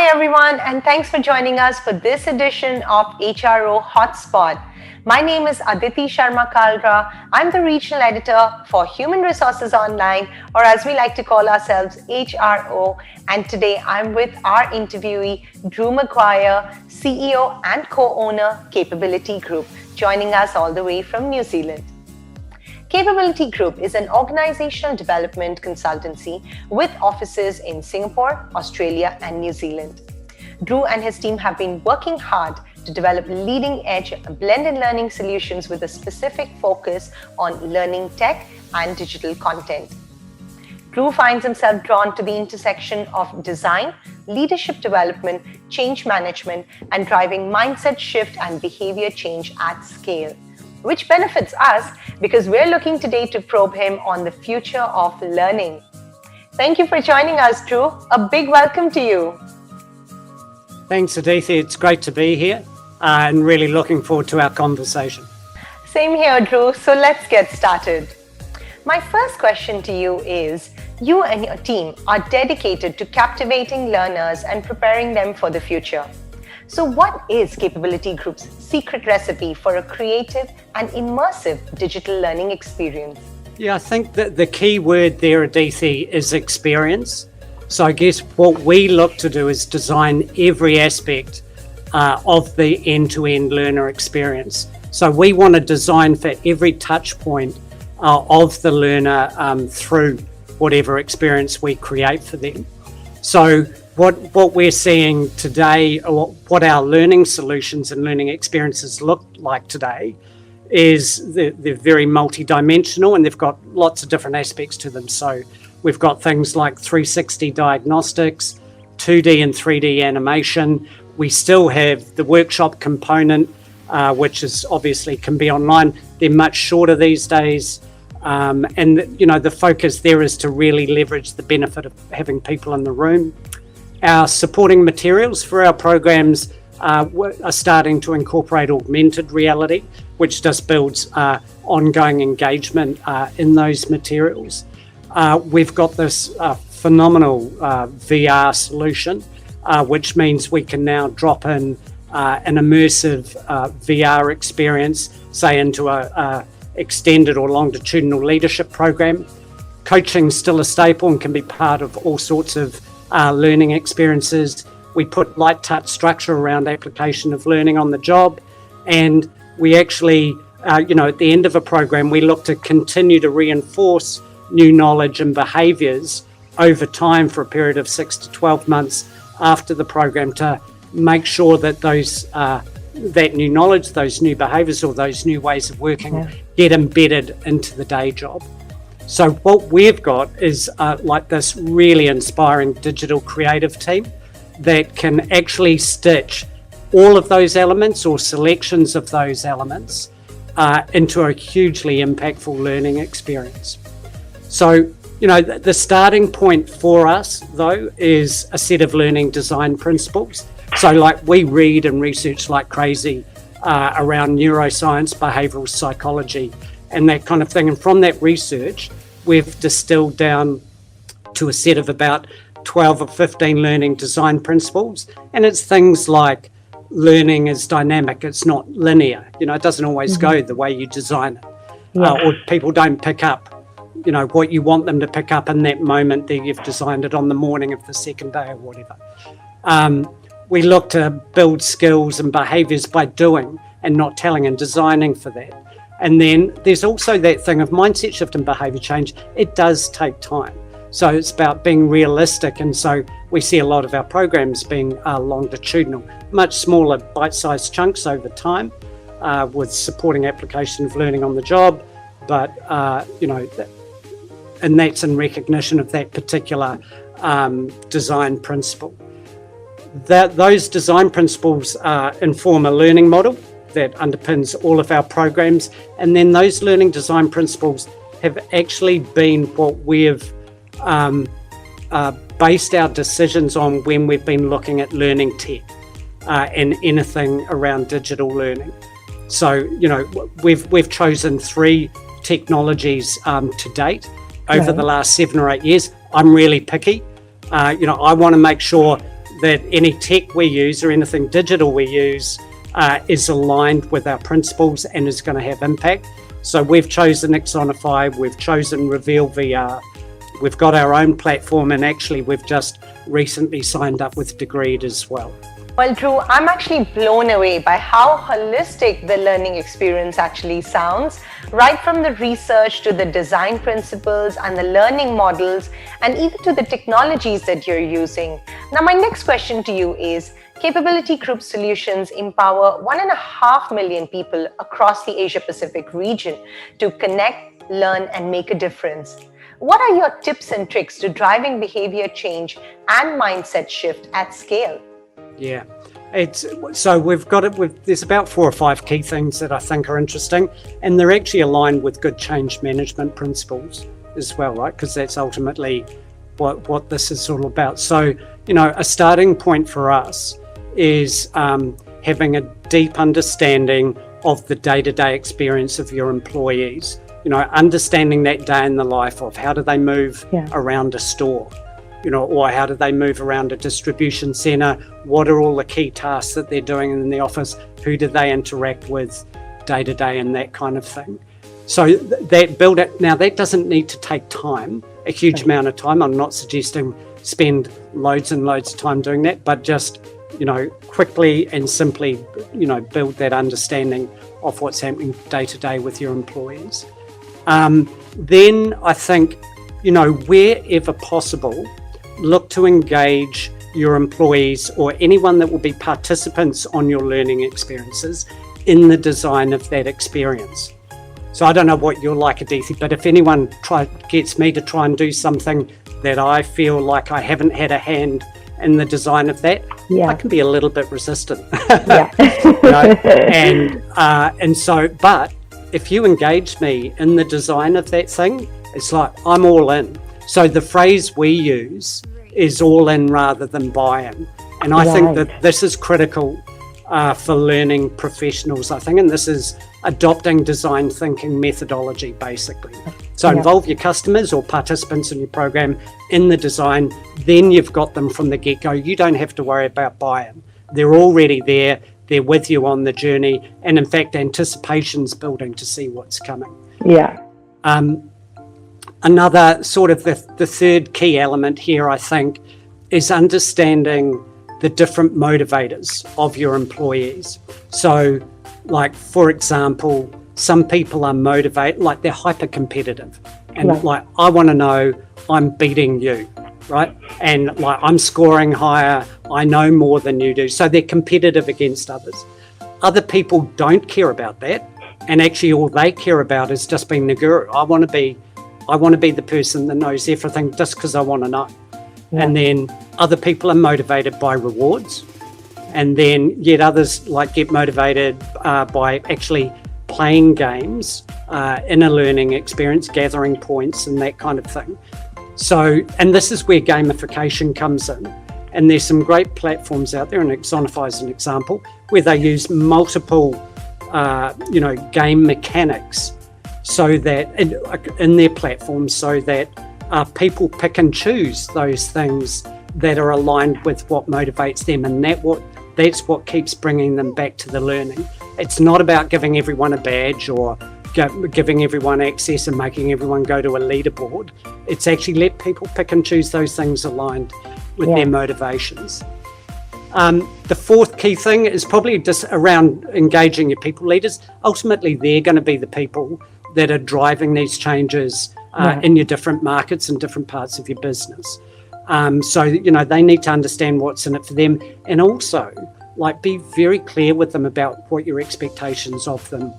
Hi everyone, and thanks for joining us for this edition of HRO Hotspot. My name is Aditi Sharma Kalra. I'm the regional editor for Human Resources Online, or as we like to call ourselves, HRO. And today I'm with our interviewee, Drew McGuire, CEO and co-owner, Capability Group, joining us all the way from New Zealand. Capability Group is an organizational development consultancy with offices in Singapore, Australia, and New Zealand. Drew and his team have been working hard to develop leading-edge blended learning solutions with a specific focus on learning tech and digital content. Drew finds himself drawn to the intersection of design, leadership development, change management, and driving mindset shift and behavior change at scale, which benefits us because we're looking today to probe him on the future of learning. Thank you for joining us, Drew. A big welcome to you. Thanks, Aditi. It's great to be here and really looking forward to our conversation. Same here, Drew. So let's get started. My first question to you is, you and your team are dedicated to captivating learners and preparing them for the future. So what is Capability Group's secret recipe for a creative and immersive digital learning experience? Yeah, I think that the key word there, Aditi, is experience. So I guess what we look to do is design every aspect of the end-to-end learner experience. So we want to design for every touch point of the learner through whatever experience we create for them. So what we're seeing today, or what our learning solutions and learning experiences look like today, is they're very multidimensional and they've got lots of different aspects to them. So we've got things like 360 diagnostics, 2D and 3D animation. We still have the workshop component, which is obviously can be online. They're much shorter these days. And the focus there is to really leverage the benefit of having people in the room. Our supporting materials for our programs are starting to incorporate augmented reality, which just builds ongoing engagement in those materials. We've got this phenomenal VR solution, which means we can now drop in an immersive VR experience, say into a extended or longitudinal leadership program. Coaching's still a staple and can be part of all sorts of learning experiences. We put light touch structure around application of learning on the job, and we actually, at the end of a program, we look to continue to reinforce new knowledge and behaviours over time for a period of 6 to 12 months after the program to make sure that those that new knowledge, those new behaviours or those new ways of working get embedded into the day job. So what we've got is like this really inspiring digital creative team that can actually stitch all of those elements or selections of those elements into a hugely impactful learning experience. So, the starting point for us, though, is a set of learning design principles. So like we read and research like crazy around neuroscience, behavioural psychology, and that kind of thing. And from that research, we've distilled down to a set of about 12 or 15 learning design principles. And it's things like learning is dynamic, it's not linear. It doesn't always go the way you design it. Or people don't pick up, what you want them to pick up in that moment that you've designed it on the morning of the second day or whatever. We look to build skills and behaviours by doing and not telling, and designing for that. And then there's also that thing of mindset shift and behaviour change. It does take time. So it's about being realistic. And so we see a lot of our programs being longitudinal, much smaller bite-sized chunks over time with supporting application of learning on the job. But, and that's in recognition of that particular design principle. Those design principles inform a learning model that underpins all of our programs, and then those learning design principles have actually been what we've based our decisions on when we've been looking at learning tech and anything around digital learning. So, we've chosen 3 technologies to date over the last 7 or 8 years. I'm really picky. I want to make sure that any tech we use or anything digital we use is aligned with our principles and is going to have impact. So we've chosen Axonify, we've chosen Reveal VR, we've got our own platform, and actually we've just recently signed up with Degreed as well. Well, Drew, I'm actually blown away by how holistic the learning experience actually sounds, right from the research to the design principles and the learning models, and even to the technologies that you're using. Now, my next question to you is, Capability Group Solutions empower 1.5 million people across the Asia-Pacific region to connect, learn, and make a difference. What are your tips and tricks to driving behavior change and mindset shift at scale? Yeah, we've got it. There's about 4 or 5 key things that I think are interesting, and they're actually aligned with good change management principles as well, right? Because that's ultimately what this is all about. So, a starting point for us is having a deep understanding of the day-to-day experience of your employees. Understanding that day in the life of how do they move around a store. Or how do they move around a distribution centre? What are all the key tasks that they're doing in the office? Who do they interact with day to day and that kind of thing? So that build it. Now, that doesn't need to take time, a huge amount of time. I'm not suggesting spend loads and loads of time doing that, but just, quickly and simply, build that understanding of what's happening day to day with your employees. Then I think, wherever possible, look to engage your employees or anyone that will be participants on your learning experiences in the design of that experience. So I don't know what you're like, Aditi, but if anyone gets me to try and do something that I feel like I haven't had a hand in the design of that, I can be a little bit resistant. But if you engage me in the design of that thing, it's like I'm all in. So the phrase we use is all in rather than buy-in. And I think that this is critical for learning professionals, I think, and this is adopting design thinking methodology, basically. So involve your customers or participants in your program in the design, then you've got them from the get-go. You don't have to worry about buy-in. They're already there, they're with you on the journey, and in fact, anticipation's building to see what's coming. Another sort of the third key element here, I think, is understanding the different motivators of your employees. So, like, for example, some people are motivated, like they're hyper competitive. And like, I want to know I'm beating you, right? And like, I'm scoring higher, I know more than you do. So they're competitive against others. Other people don't care about that. And actually all they care about is just being the guru. I want to be the person that knows everything just because I want to know. And then other people are motivated by rewards. And then yet others get motivated by actually playing games in a learning experience, gathering points and that kind of thing. So, and this is where gamification comes in. And there's some great platforms out there, and Axonify is an example, where they use multiple, game mechanics so that in their platforms, so that people pick and choose those things that are aligned with what motivates them, and that's what keeps bringing them back to the learning. It's not about giving everyone a badge or giving everyone access and making everyone go to a leaderboard. It's actually let people pick and choose those things aligned with their motivations. The fourth key thing is probably just around engaging your people leaders. Ultimately, they're going to be the people that are driving these changes in your different markets and different parts of your business. So, they need to understand what's in it for them, and also be very clear with them about what your expectations of them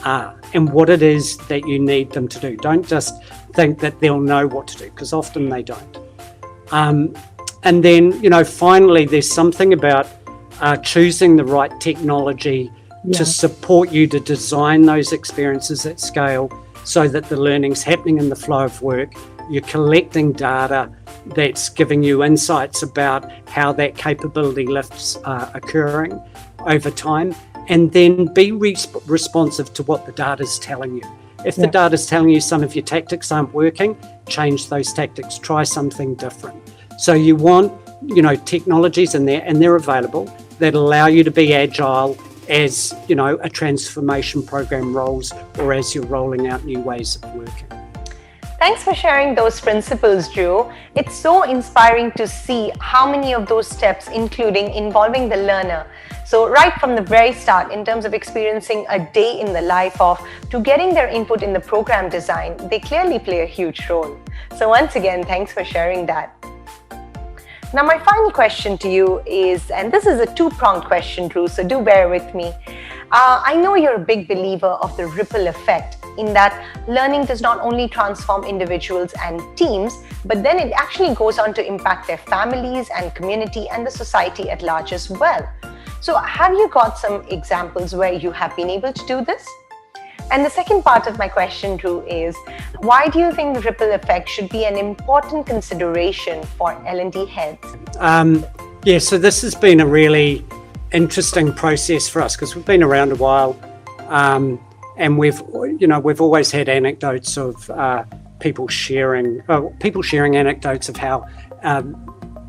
are and what it is that you need them to do. Don't just think that they'll know what to do, because often they don't. And then, finally, there's something about choosing the right technology to support you to design those experiences at scale so that the learning's happening in the flow of work. You're collecting data that's giving you insights about how that capability lift's occurring over time, and then be responsive to what the data's telling you. If the data's telling you some of your tactics aren't working, change those tactics, try something different. So you want technologies in there, and they're available, that allow you to be agile as, a transformation program rolls, or as you're rolling out new ways of working. Thanks for sharing those principles, Drew. It's so inspiring to see how many of those steps, including involving the learner. So right from the very start, in terms of experiencing a day in the life of, to getting their input in the program design, they clearly play a huge role. So once again, thanks for sharing that. Now, my final question to you is, and this is a two-pronged question, Drew, so do bear with me. I know you're a big believer of the ripple effect, in that learning does not only transform individuals and teams, but then it actually goes on to impact their families and community and the society at large as well. So have you got some examples where you have been able to do this? And the second part of my question, Drew, is why do you think the ripple effect should be an important consideration for L&D heads? So this has been a really interesting process for us, because we've been around a while, and we've always had anecdotes of people sharing anecdotes of how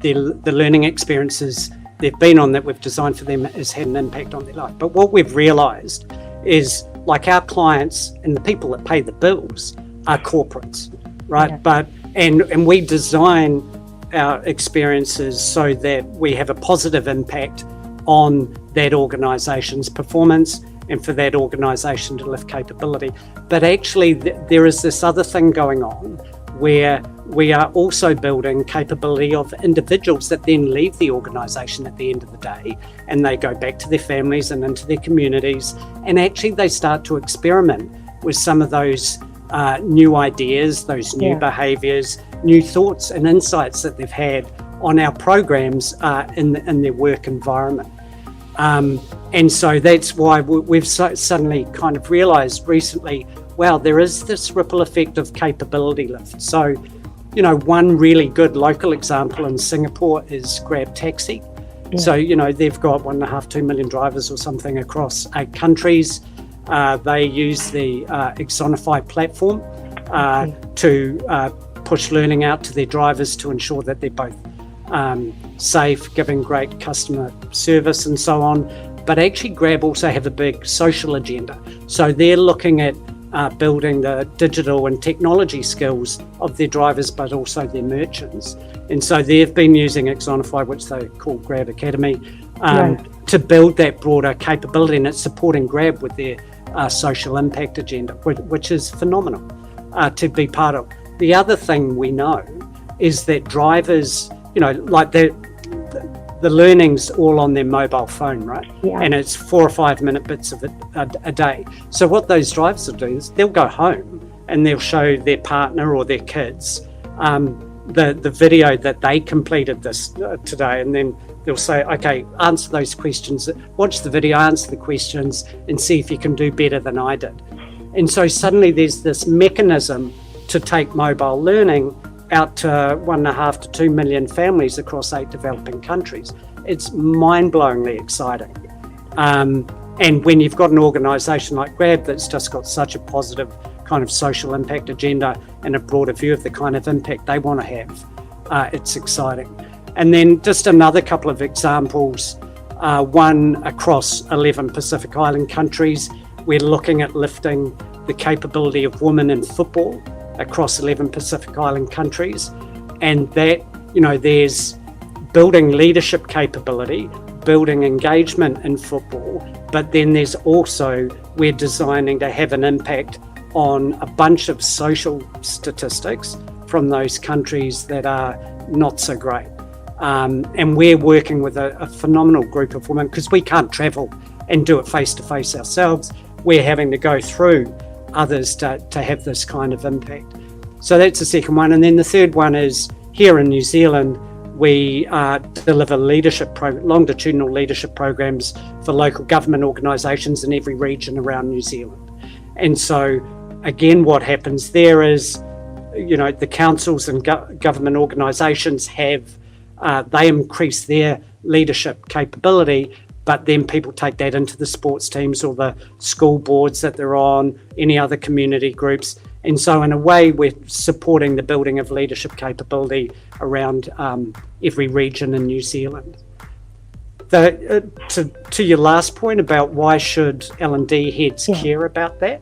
the learning experiences they've been on that we've designed for them has had an impact on their life. But what we've realised is, like, our clients and the people that pay the bills are corporates, right? Yeah. But and we design our experiences so that we have a positive impact on that organisation's performance and for that organisation to lift capability. But actually there is this other thing going on where we are also building capability of individuals that then leave the organisation at the end of the day, and they go back to their families and into their communities, and actually they start to experiment with some of those new ideas, those new behaviours, new thoughts and insights that they've had on our programs in their work environment. And so that's why we've suddenly kind of realised recently, wow, there is this ripple effect of capability lift. So, one really good local example in Singapore is Grab Taxi. Yeah. So, they've got 1.5-2 million drivers or something across 8 countries. They use the Exonify platform to push learning out to their drivers to ensure that they're both safe, giving great customer service and so on. But actually Grab also have a big social agenda. So they're looking at building the digital and technology skills of their drivers, but also their merchants. And so they've been using Exonify, which they call Grab Academy, to build that broader capability, and it's supporting Grab with their social impact agenda, which is phenomenal to be part of. The other thing we know is that drivers, like the learning's all on their mobile phone, right? Yeah. And it's 4 or 5 minute bits of it a day. So what those drivers will do is they'll go home and they'll show their partner or their kids the video that they completed this today, and then they'll say, okay, answer those questions, watch the video, answer the questions, and see if you can do better than I did. And so suddenly there's this mechanism to take mobile learning out to 1.5 to 2 million families across 8 developing countries. It's mind-blowingly exciting. And when you've got an organisation like Grab that's just got such a positive kind of social impact agenda and a broader view of the kind of impact they want to have, it's exciting. And then just another couple of examples, one across 11 Pacific Island countries, we're looking at lifting the capability of women in football across 11 Pacific Island countries. And that, there's building leadership capability, building engagement in football, but then there's also, we're designing to have an impact on a bunch of social statistics from those countries that are not so great. And we're working with a phenomenal group of women, because we can't travel and do it face-to-face ourselves. We're having to go through others to have this kind of impact. So that's the second one. And then the third one is here in New Zealand, we deliver longitudinal leadership programs for local government organisations in every region around New Zealand. And so again, what happens there is, the councils and government organisations have, they increase their leadership capability, but then people take that into the sports teams or the school boards that they're on, any other community groups, And so in a way, we're supporting the building of leadership capability around every region in New Zealand. To your last point about why should L&D heads care about that,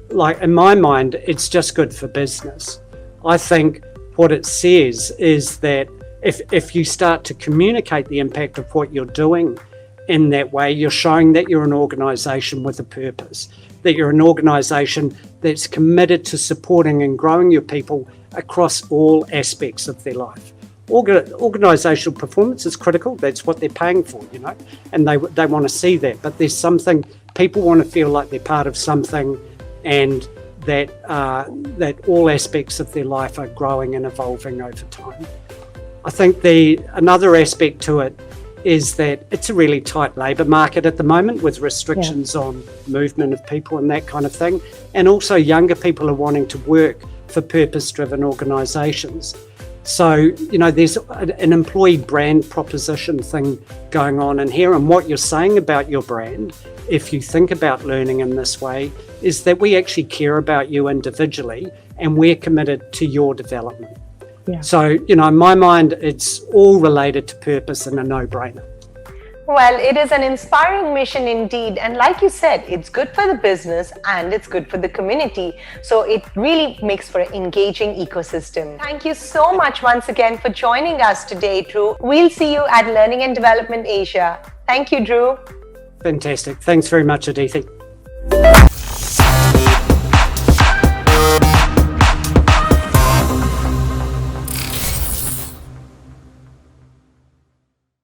like in my mind, it's just good for business. I think what it says is that if you start to communicate the impact of what you're doing in that way, you're showing that you're an organisation with a purpose, that you're an organisation that's committed to supporting and growing your people across all aspects of their life. Organisational performance is critical. That's what they're paying for, and they want to see that. But there's something, people want to feel like they're part of something, and that all aspects of their life are growing and evolving over time. I think another aspect to it is that it's a really tight labour market at the moment, with restrictions on movement of people and that kind of thing. And also younger people are wanting to work for purpose-driven organisations. So, there's an employee brand proposition thing going on in here. And what you're saying about your brand, if you think about learning in this way, is that we actually care about you individually and we're committed to your development. Yeah. So, in my mind, it's all related to purpose and a no-brainer. Well, it is an inspiring mission indeed. And like you said, it's good for the business and it's good for the community. So it really makes for an engaging ecosystem. Thank you so much once again for joining us today, Drew. We'll see you at Learning and Development Asia. Thank you, Drew. Fantastic. Thanks very much, Aditi.